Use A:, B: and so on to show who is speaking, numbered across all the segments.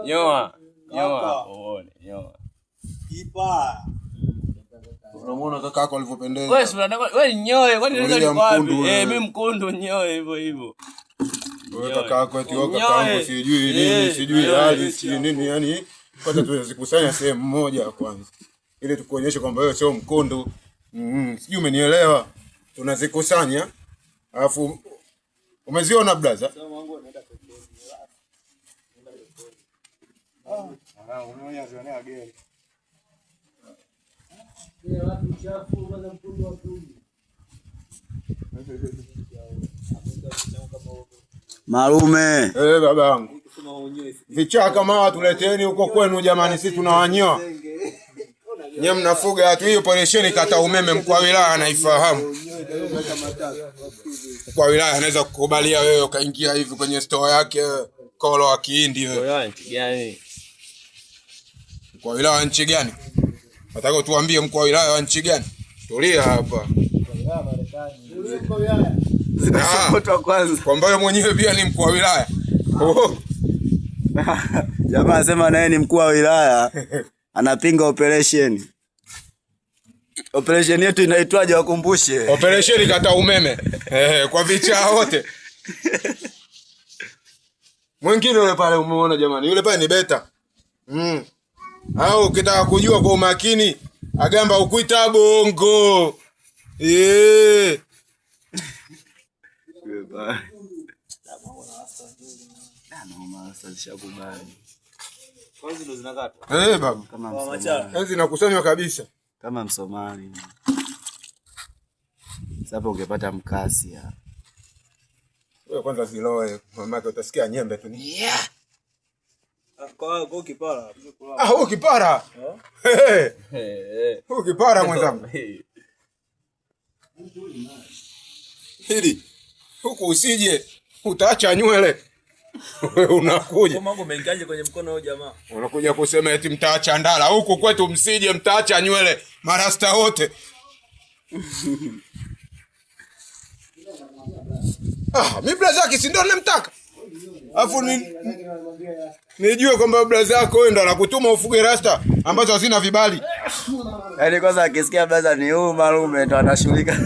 A: Nyoa. Uone, nyoa.
B: Kipa.
C: Unamuona kaka yako alivyopendeza.
A: Wewe nyoe, kwani unaweza ni wapi? Mimi mkundu nyoe hivyo.
C: Wewe kaka yako eti kaka yangu sijui nini, sijui hali, sijui nini yani. Kwanza tuzikusanya sehemu moja kwanza. Ili tukuonyeshe kwamba wewe sio mkundu. Sijui umenielewa. Tunazikusanya. Alafu umeziona blaza?
B: Unaona zionea gari.
D: Malume.
C: Babangu. Vichaka kama tuleteni huko kwenu jamani, sisi tunawanyoa. Nyie mnafuga watu, hiyo operation kata umeme mkuu wa wilaya anaifahamu. Mkuu wa wilaya anaweza kukubalia wewe ukaingia hivi kwenye store yake kolo wa Kihindi wewe.
A: Kwa nchi gani?
C: Mkuu wa wilaya nchi gani? Nataka tuambie mkuu wa wilaya wa nchi gani? Tulia hapa.
D: Zinasokotwa kwanza.
C: Kwamba wewe mwenyewe pia ni mkuu wa wilaya.
D: Jamaa sema naye ni mkuu wa wilaya. Anapinga operation. Operation yetu inaitwaje wakumbushe?
C: Operation kata umeme. Kwa vichaa wote. Mwingine yule pale umeona jamani, yule pale ni beta. Au ukitaka kujua kwa umakini, agamba ukuita bongo.
B: Kwanza ndo zinakata.
C: Baba.
D: Kama Msomali.
C: Hizi zinakusanywa kabisa.
D: Kama Msomali. Sasa ungepata mkasi ya.
C: Wewe kwanza ziloe, mamake utasikia nyembe tu.
B: Kwa kipara.
C: Huo kipara. Huo kipara mwenzangu. Hili huku usije utaacha nywele. Wewe unakuja.
B: Kwa mambo mengaje kwenye mkono huyo jamaa.
C: Unakuja kusema eti mtaacha ndala. Huku kwetu msije mtaacha nywele. Marasta wote. Mimi blaza yake si ndio namtaka. Alafu nijue kwamba blaza yako wewe ndo anakutuma ufuge rasta ambazo hazina vibali.
D: Yaani kwanza akisikia blaza ni huyu Malume ndo anashughulika.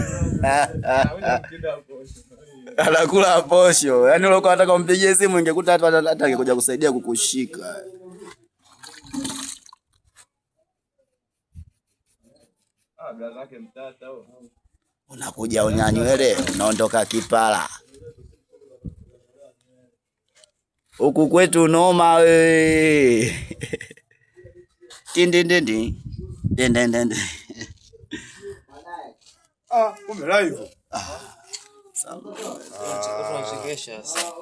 D: Anakula posho. Yaani ulikuwa unataka umpigie simu ingekuta hata angekuja kusaidia kukushika.
B: Blaza yake mtata huyo.
D: Unakuja unyanywele, unaondoka kipala. Huku kwetu noma wewe. Tindindindi. Dendendende.
C: Kumbe live.
D: Sawa.
B: Tunachekesha sasa.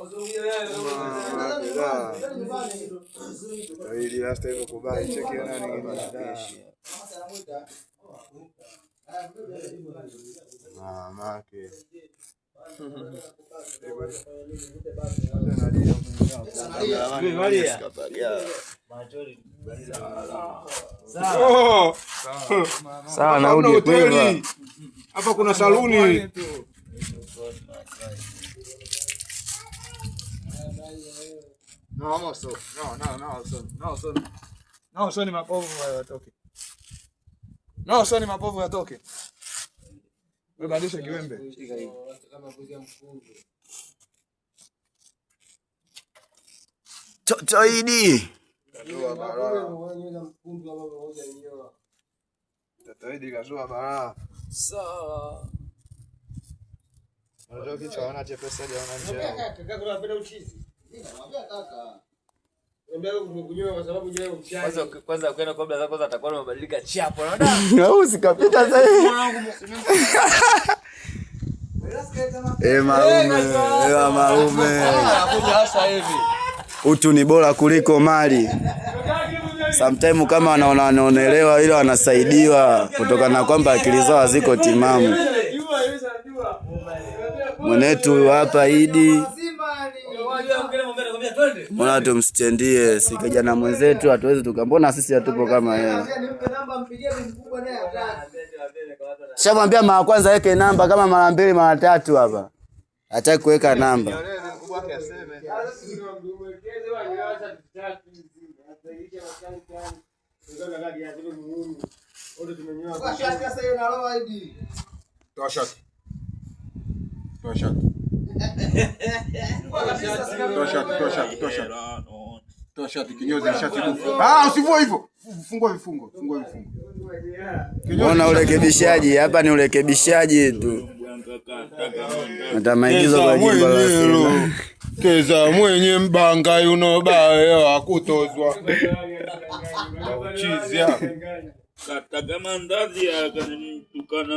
C: Ili last time kubali chekio nani ngine. Mamake.
D: Sawa narudi kweli.
C: Hapa kuna saluni.
B: No, so ni mapovu yatoke. No, so ni mapovu yatoke. Badilisha kiwembe.
D: Toidi.
C: Toidi kazua bara.
B: Sawa.
C: Unajua kitu wana chepesa ya wana njia.
E: Kaka kuna napenda uchizi. Namwambia kaka. Mbele kumekunywa kwa sababu nyewe mchana.
A: Kwanza ukienda kwa blaza kwanza atakuwa amebadilika chapo. Unaona?
D: Au sikapita sasa hivi. Malume.
A: Anakuja hasa hivi.
D: Utu ni bora kuliko mali. Sometimes kama wanaonelewa ile wanasaidiwa kutokana na kwamba akili zao ziko timamu. Mwenetu hapa Idi. Mbona tumstendie si kijana mwenzetu hatuwezi tukambona sisi hatupo kama yeye. Shamwambia mara kwanza weke namba kama mara 2 mara 3 hapa. Hataki kuweka namba.
E: Waidi.
C: Toa shati. Toa shati. Toa shati kinyozi shati. Usivue hivyo. Fungua vifungo.
D: Unaona urekebishaji, hapa ni urekebishaji tu. Hata maigizo kwa jimbo la Simba.
C: Keza mwenye mbanga yuno bae akutozwa. Chizi ya.
A: Kata kama ndazi ya kanani tukana.